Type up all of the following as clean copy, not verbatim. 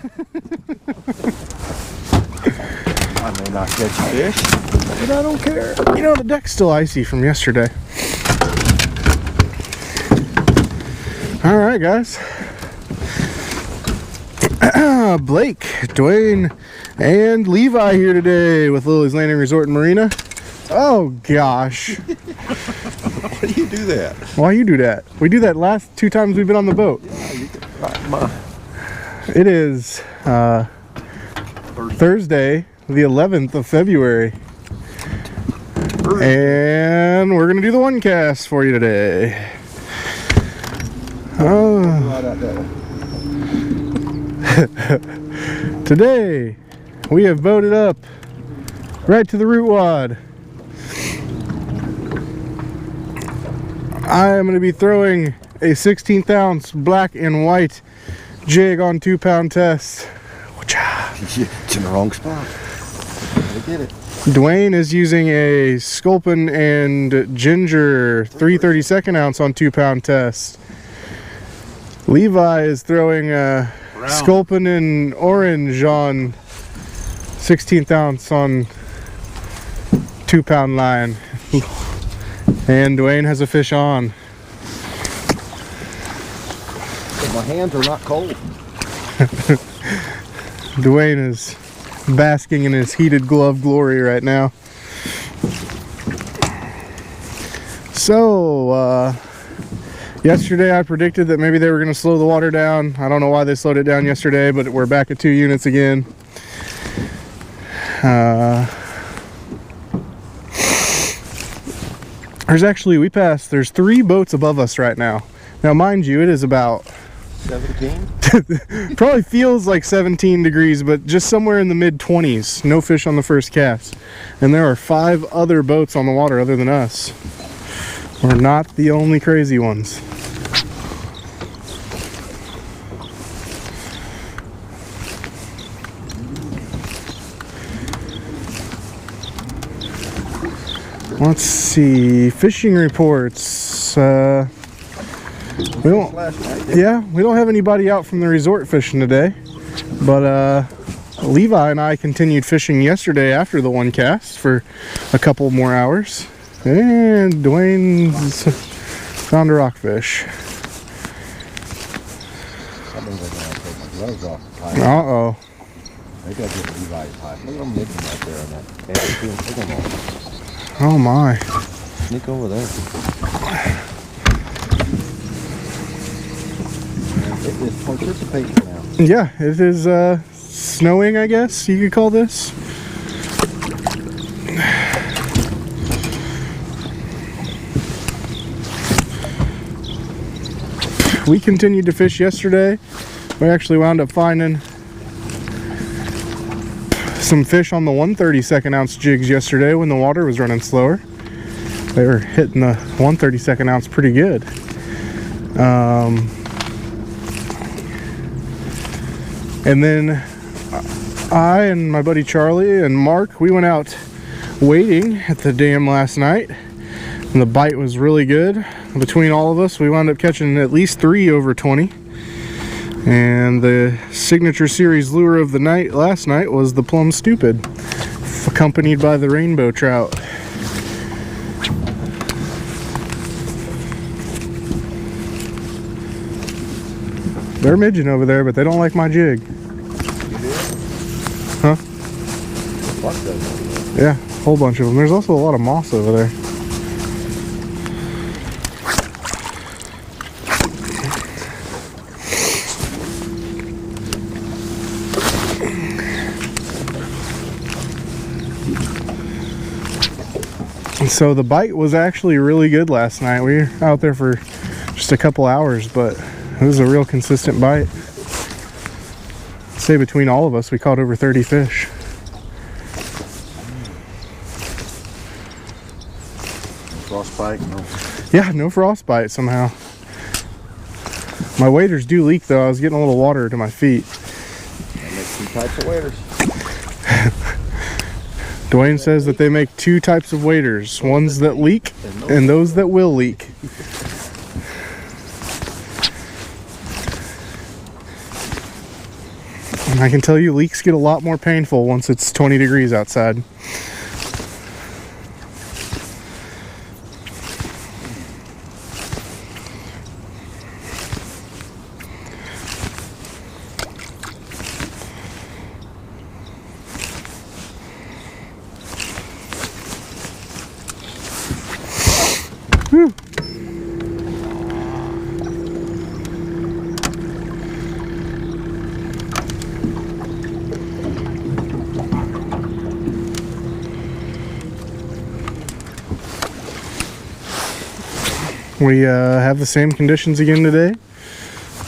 I may not catch fish, but I don't care. You know, the deck's still icy from yesterday. All right, guys. Blake, Duane, and Levi here today with Lilley's Landing Resort and Marina. Oh gosh. Why do you do that? Why you do that? We do that last 2 times we've been on the boat. Yeah, you can rock my... It is Thursday, the 11th of February. And we're going to do the one cast for you today. Today, we have boated up right to the root wad. I am going to be throwing a 16th ounce black and white jig on 2-pound test. It's in the wrong spot. I get it. Duane is using a Sculpin and Ginger 3/32 ounce on 2-pound test. Levi is throwing a Sculpin and Orange on 16th ounce on 2-pound line. And Duane has a fish on. But my hands are not cold. Duane is basking in his heated glove glory right now. So, yesterday I predicted that maybe they were going to slow the water down. I don't know why they slowed it down yesterday, but we're back at 2 units again. There's 3 boats above us right now. Now, mind you, it is about 17? Probably feels like 17 degrees, but just somewhere in the mid-20s. No fish on the first cast. And there are 5 other boats on the water other than us. We're not the only crazy ones. Let's see. Fishing reports. We don't have anybody out from the resort fishing today, but Levi and I continued fishing yesterday after the one cast for a couple more hours, and Duane's found a rockfish. That means I'm going to take my gloves off the pipe. Uh-oh. Maybe I'll get Levi's pipe. Look at them nipping right there on that. Oh my. Sneak over there. It is participating now. Yeah, it is snowing, I guess you could call this. We continued to fish yesterday. We actually wound up finding some fish on the 1/32 ounce jigs yesterday when the water was running slower. They were hitting the 1/32 ounce pretty good. And then I and my buddy Charlie and Mark, we went out wading at the dam last night, and the bite was really good. Between all of us, we wound up catching at least 3 over 20. And the signature series lure of the night last night was the Plum Stupid, accompanied by the rainbow trout. They're midging over there, but they don't like my jig. Huh? Yeah, a whole bunch of them. There's also a lot of moss over there. So the bite was actually really good last night. We were out there for just a couple hours, but it was a real consistent bite. I'd say between all of us, we caught over 30 fish. Frostbite? No. Yeah, no frostbite somehow. My waders do leak though. I was getting a little water to my feet. That makes 2 types of waders. Duane says that they make 2 types of waders. Ones that leak and those that will leak. And I can tell you leaks get a lot more painful once it's 20 degrees outside. Whew. We have the same conditions again today.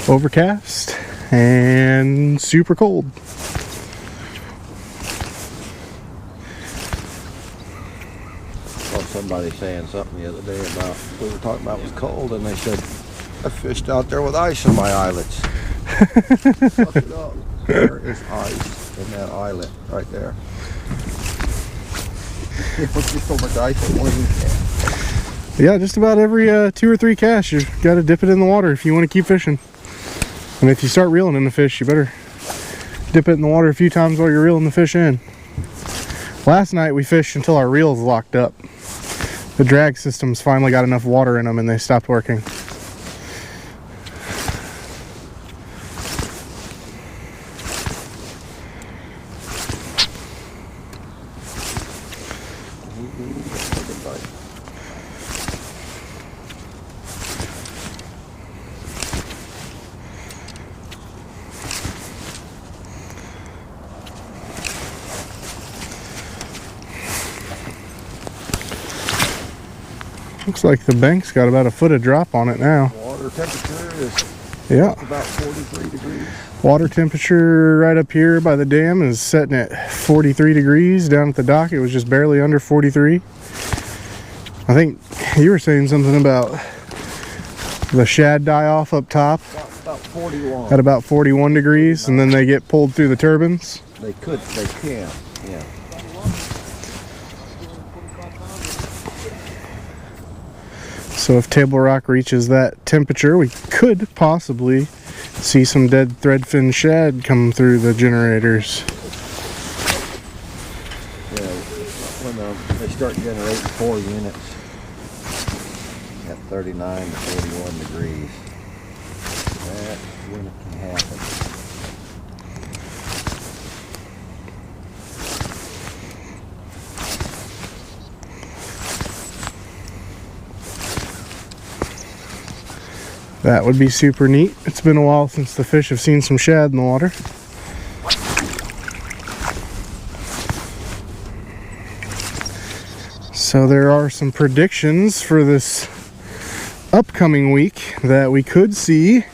Overcast and super cold. Saw somebody saying something the other day about, we were talking about it was cold, and they said, I fished out there with ice in my eyelets. Look it up. There is ice in that eyelet right there. It puts you so much ice in one can. Yeah, just about every 2 or 3 casts, you got to dip it in the water if you want to keep fishing. And if you start reeling in the fish, you better dip it in the water a few times while you're reeling the fish in. Last night we fished until our reels locked up. The drag systems finally got enough water in them and they stopped working. Looks like the bank's got about a foot of drop on it now. Water temperature is about 43 degrees. Water temperature right up here by the dam is setting at 43 degrees. Down at the dock it was just barely under 43. I think you were saying something about the shad die off up top. About 41. At about 41 degrees, and then they get pulled through the turbines. They can, yeah. So if Table Rock reaches that temperature, we could possibly see some dead threadfin shad come through the generators. Yeah, when they start generating 4 units at 39 to 41 degrees, that's when it can happen. That would be super neat. It's been a while since the fish have seen some shad in the water. So there are some predictions for this upcoming week that we could see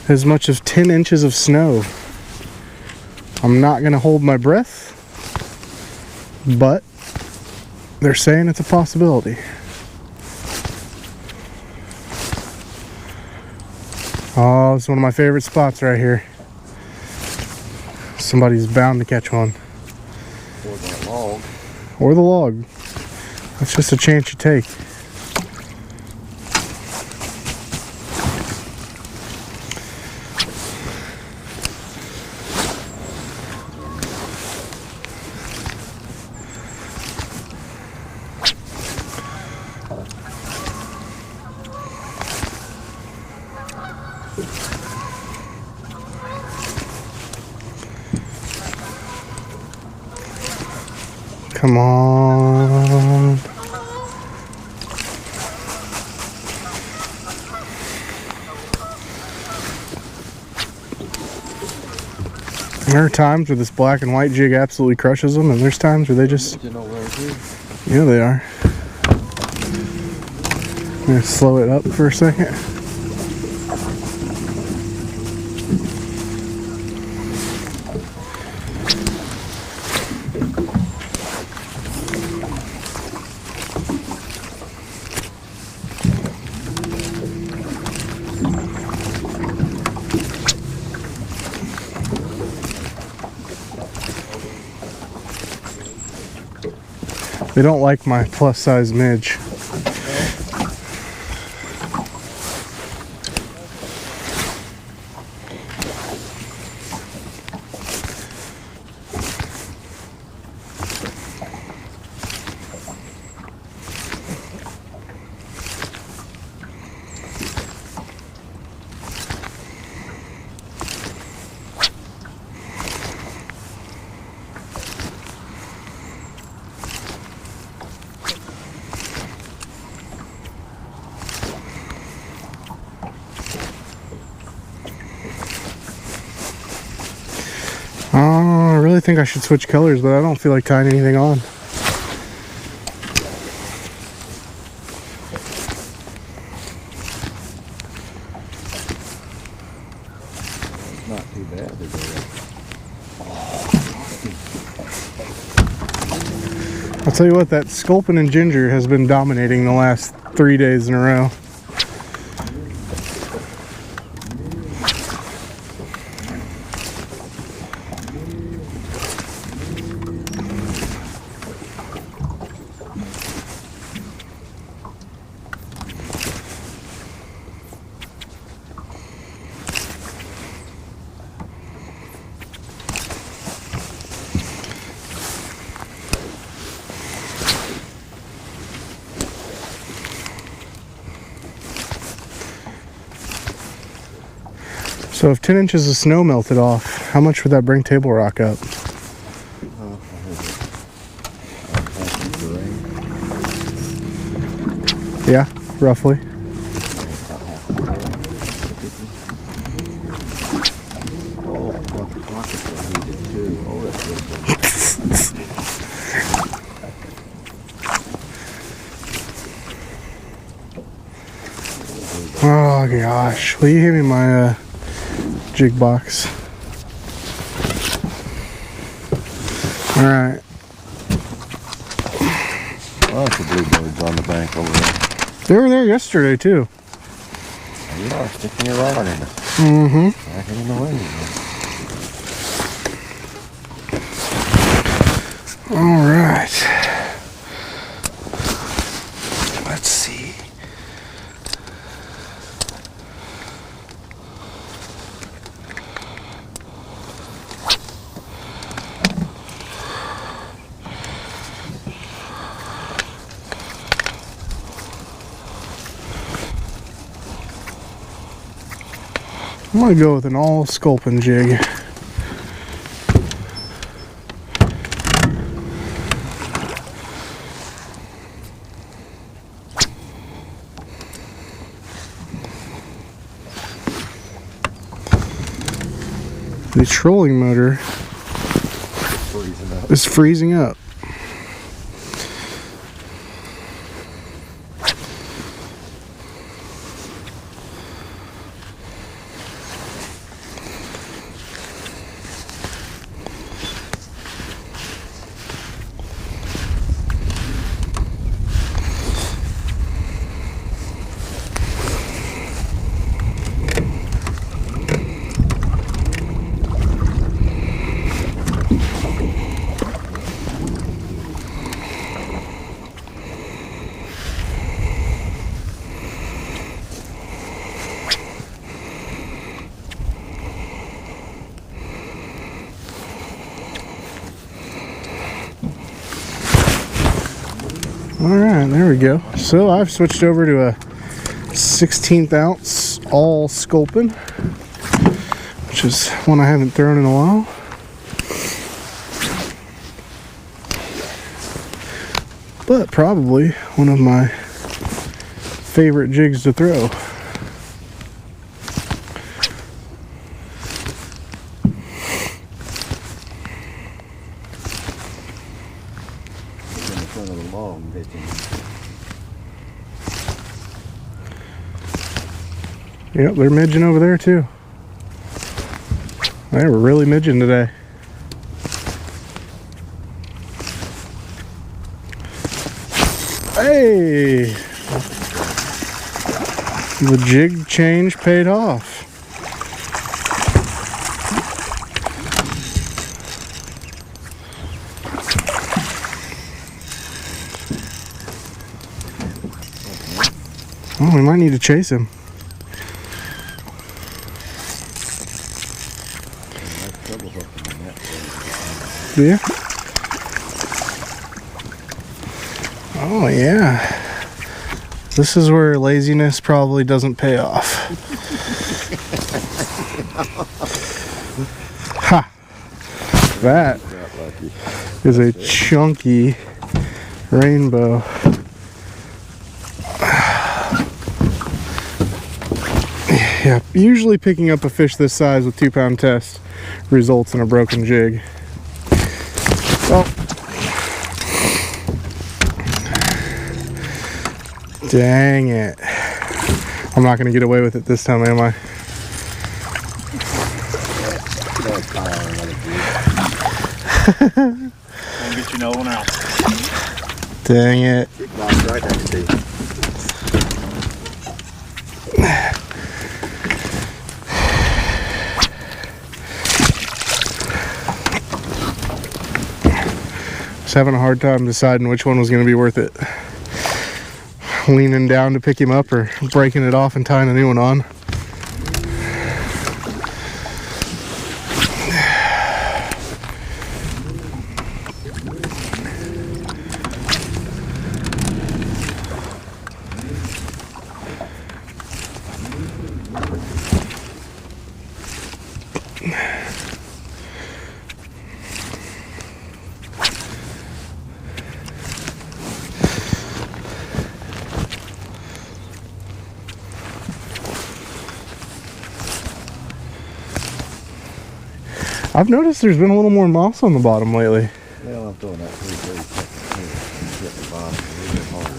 as much as 10 inches of snow. I'm not going to hold my breath, but they're saying it's a possibility. Oh, it's one of my favorite spots right here. Somebody's bound to catch one. Or the log. Or the log. That's just a chance you take. Come on. There are times where this black and white jig absolutely crushes them, and there's times where they just... Yeah, they are. I'm going to slow it up for a second. They don't like my plus size midge. I really think I should switch colors, but I don't feel like tying anything on. Not too bad, is it? I'll tell you what, that sculpin and ginger has been dominating the last 3 days in a row. So if 10 inches of snow melted off, how much would that bring Table Rock up? Yeah, roughly. Oh gosh, will you hand me my jig box? Alright. Oh, that's the bluebirds on the bank over there. They were there yesterday too. You are sticking your rod in it. Mm-hmm. Back in the wind. Alright. Let's see. I'm gonna go with an all sculpin jig. The trolling motor is freezing up. Alright, there we go. So I've switched over to a 16th ounce all sculpin, which is one I haven't thrown in a while. But probably one of my favorite jigs to throw. Yep, they're midging over there too. They were really midging today. Hey! The jig change paid off. Oh, we might need to chase him. Yeah. Oh yeah. This is where laziness probably doesn't pay off. Ha! That is a chunky rainbow. Yeah, usually picking up a fish this size with 2-pound test results in a broken jig. Well, dang it. I'm not going to get away with it this time, am I? I'll get you another one out. Dang it. Right next to you. Just having a hard time deciding which one was going to be worth it. Leaning down to pick him up or breaking it off and tying a new one on. I've noticed there's been a little more moss on the bottom lately. Well, I'm throwing that 330 here. Hit the bottom a little bit harder.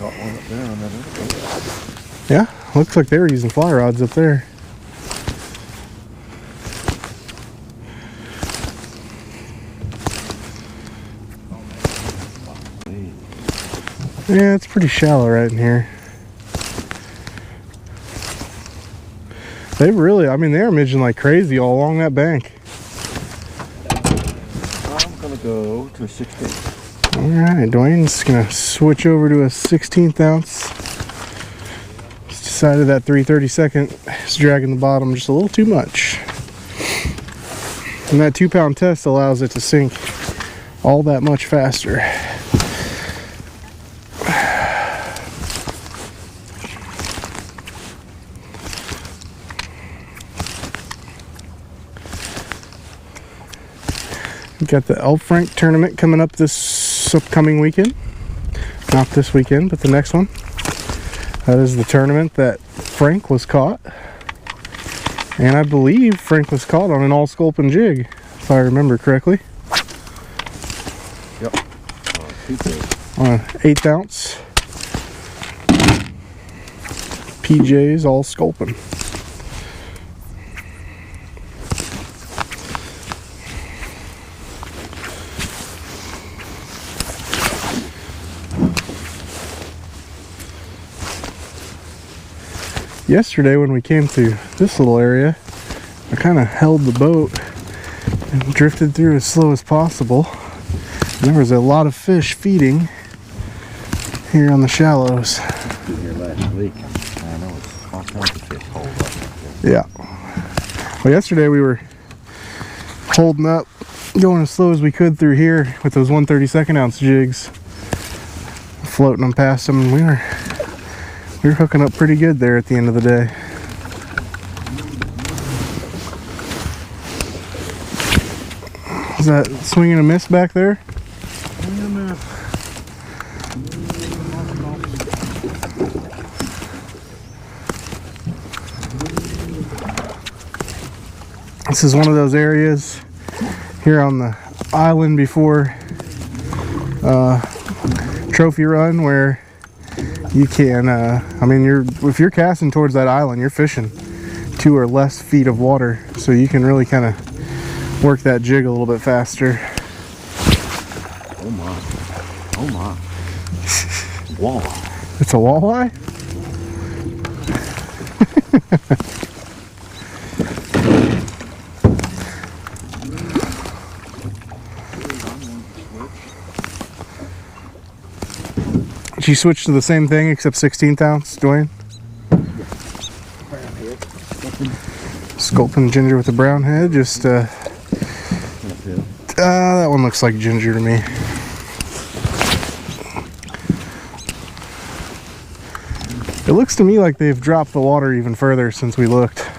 Caught one up there on that other boat. Yeah, looks like they were using fly rods up there. Yeah, it's pretty shallow right in here. They really, I mean, they're midging like crazy all along that bank. I'm gonna go to a 16. Alright, Duane's gonna switch over to a 16th ounce. He's decided that 3/32 is dragging the bottom just a little too much. And that 2-pound test allows it to sink all that much faster. We've got the Elf Frank tournament coming up this upcoming weekend. Not this weekend, but the next one. That is the tournament that Frank was caught. And I believe Frank was caught on an all sculpin jig, if I remember correctly. Yep. On an 1/8 ounce PJs all sculpin. Yesterday when we came to this little area, I kind of held the boat and drifted through as slow as possible. And there was a lot of fish feeding here on the shallows. Here last week. I know it's all kinds of fish holed up. Yeah. Well, yesterday we were holding up, going as slow as we could through here with those 1/32 ounce jigs, floating them past them, and we were hooking up pretty good there at the end of the day. Is that swinging a miss back there? This is one of those areas here on the island before Trophy Run where you can, I mean, if you're casting towards that island, you're fishing 2 or less feet of water, so you can really kind of work that jig a little bit faster. Oh my. Oh my. Walleye. It's a walleye? you switch to the same thing except 16th ounce, Duane? Sculpin ginger with a brown head. Just that one looks like ginger to me. It looks to me like they've dropped the water even further since we looked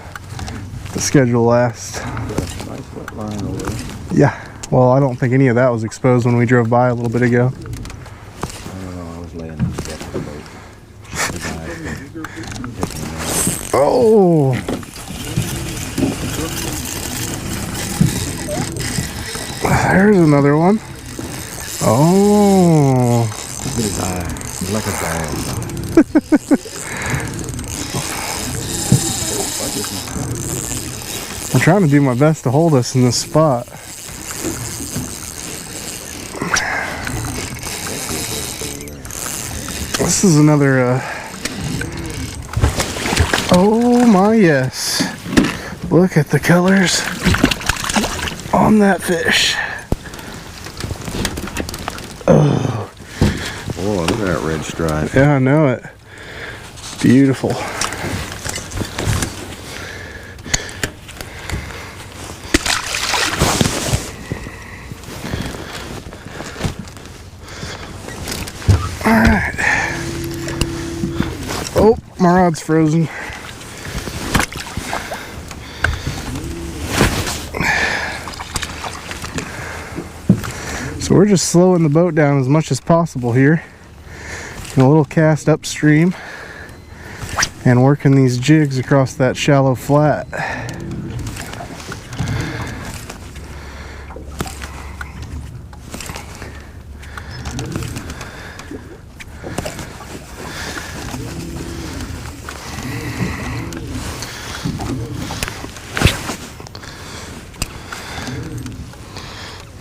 the schedule last. Nice wet line over there. Yeah, well, I don't think any of that was exposed when we drove by a little bit ago. I don't know, I was laying in the boat. Oh! There's another one. Oh! He's like a giant. I'm trying to do my best to hold us in this spot. This is another, oh my yes. Look at the colors on that fish. Oh. Oh, look at that red stripe. Yeah, I know it. Beautiful. Alright. Oh, my rod's frozen. So we're just slowing the boat down as much as possible here. A little cast upstream and working these jigs across that shallow flat.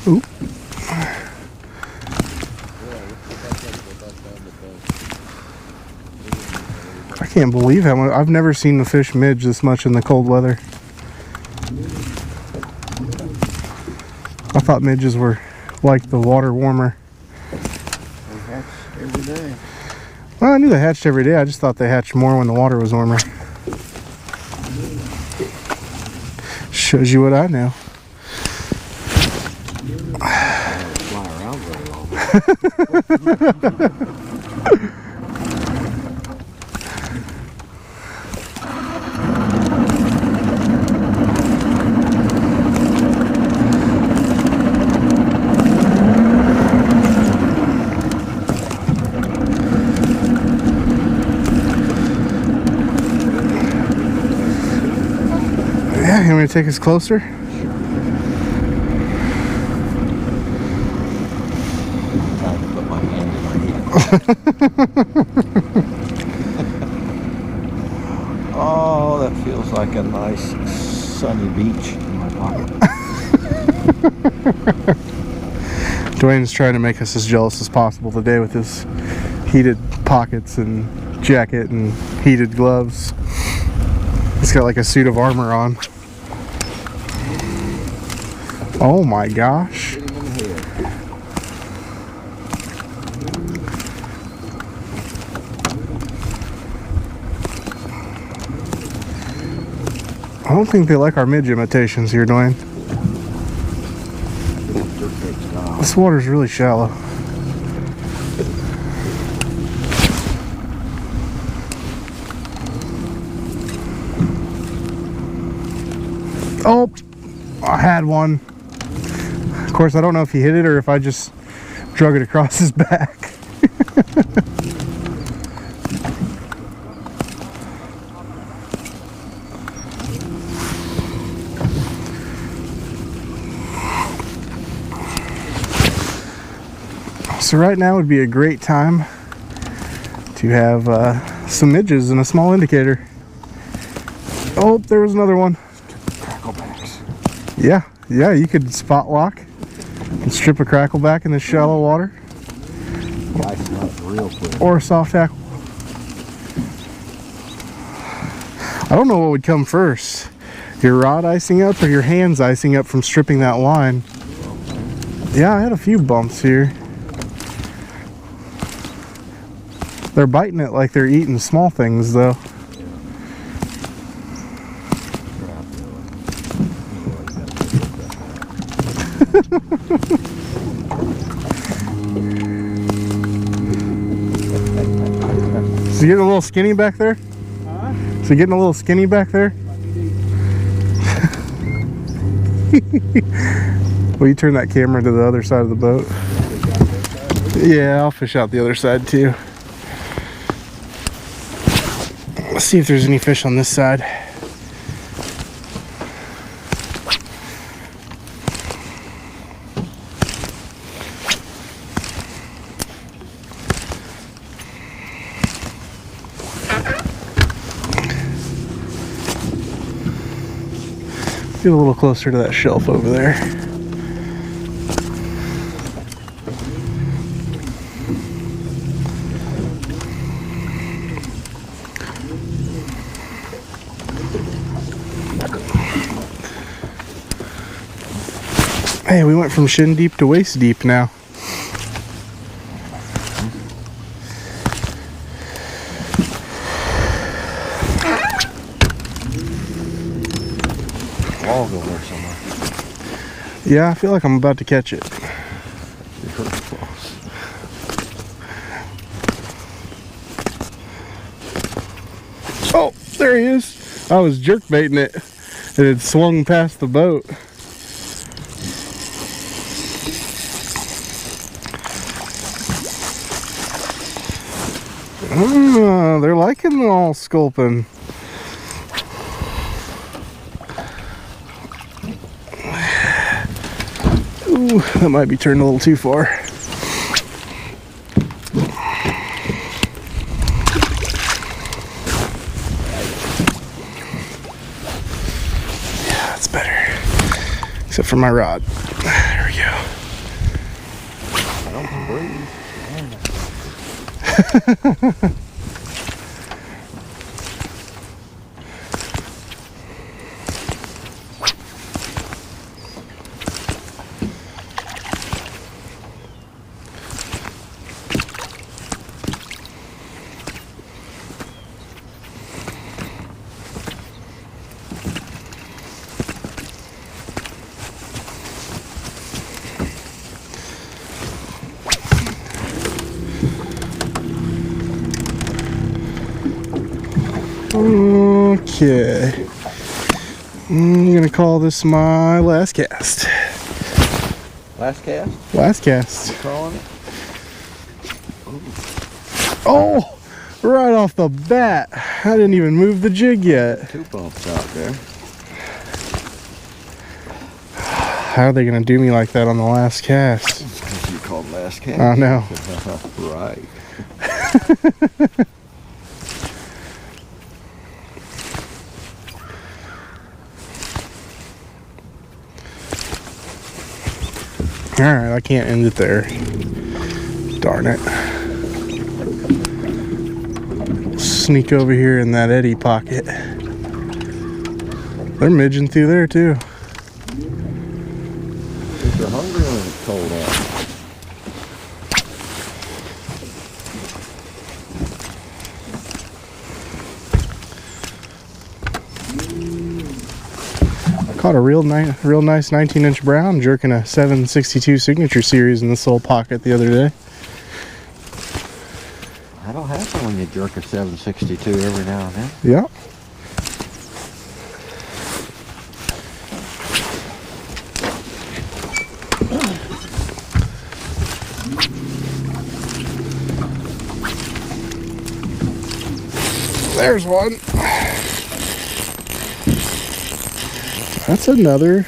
Oop. I can't believe how much. I've never seen the fish midge this much in the cold weather. I thought midges were like the water warmer. They hatch every day. Well, I knew they hatched every day. I just thought they hatched more when the water was warmer. Shows you what I know. Fly around very long. Yeah, you want me to take us closer? Put my hand in my head. Oh, that feels like a nice sunny beach in my pocket. Duane's trying to make us as jealous as possible today with his heated pockets and jacket and heated gloves. He's got like a suit of armor on. Oh my gosh. I don't think they like our midge imitations here, Duane. This water's really shallow. Oh, I had one. Of course, I don't know if he hit it or if I just drug it across his back. So right now would be a great time to have some midges and a small indicator. Oh, there was another one. Yeah, you could spot lock and strip a crackleback in the shallow water. Real quick. Or a soft tackle. I don't know what would come first. Your rod icing up or your hands icing up from stripping that line. Yeah, I had a few bumps here. They're biting it like they're eating small things, though. Is he getting a little skinny back there? Huh? Is he getting a little skinny back there? Will you turn that camera to the other side of the boat? Yeah, I'll fish out the other side too. Let's see if there's any fish on this side. Get a little closer to that shelf over there. Hey, we went from shin deep to waist deep now. Log over there somewhere. Yeah, I feel like I'm about to catch it. You're close. Oh, there he is. I was jerk baiting it and it swung past the boat. They're liking the all sculpin. Ooh, that might be turned a little too far. Yeah, that's better. Except for my rod. There we go. I don't breathe. Okay. I'm gonna call this my last cast. Last cast? Last cast. Calling it? Oh! Right off the bat. I didn't even move the jig yet. 2 bumps out there. How are they gonna do me like that on the last cast? Because you called last cast. I know. Right. Alright, I can't end it there. Darn it. Sneak over here in that eddy pocket. They're midging through there too. If they're hungry when it's cold out. Caught a real nice 19-inch brown jerking a 762 signature series in this little pocket the other day. That'll happen when you jerk a 762 every now and then. Yeah. There's one. That's another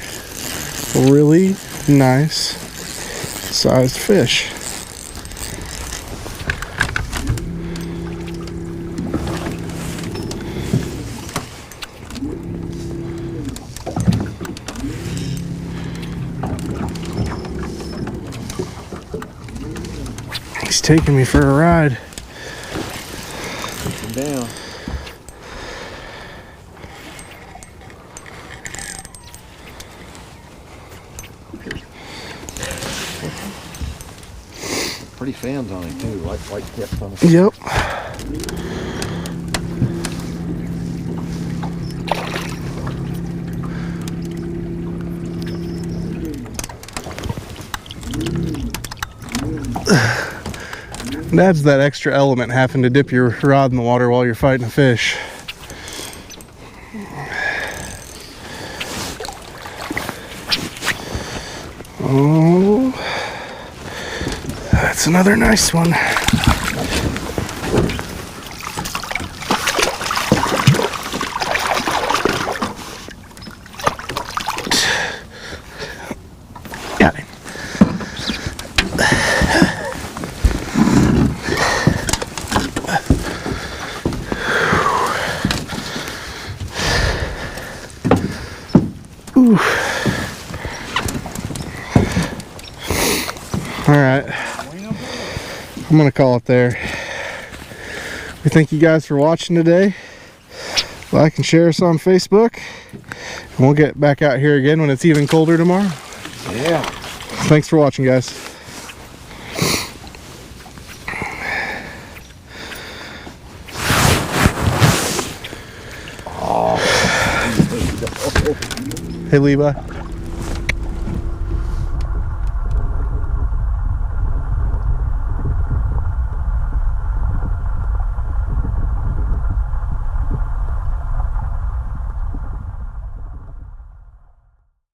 really nice sized fish. He's taking me for a ride. Push him down. Pretty fans on him too, like white tips on him. Yep. It adds that extra element having to dip your rod in the water while you're fighting a fish. Oh, that's another nice one. Got him. Ooh. Alright, I'm gonna call it there. We thank you guys for watching today. Like and share us on Facebook, and we'll get back out here again when it's even colder tomorrow. Yeah. Thanks for watching, guys. Oh. Hey, Levi.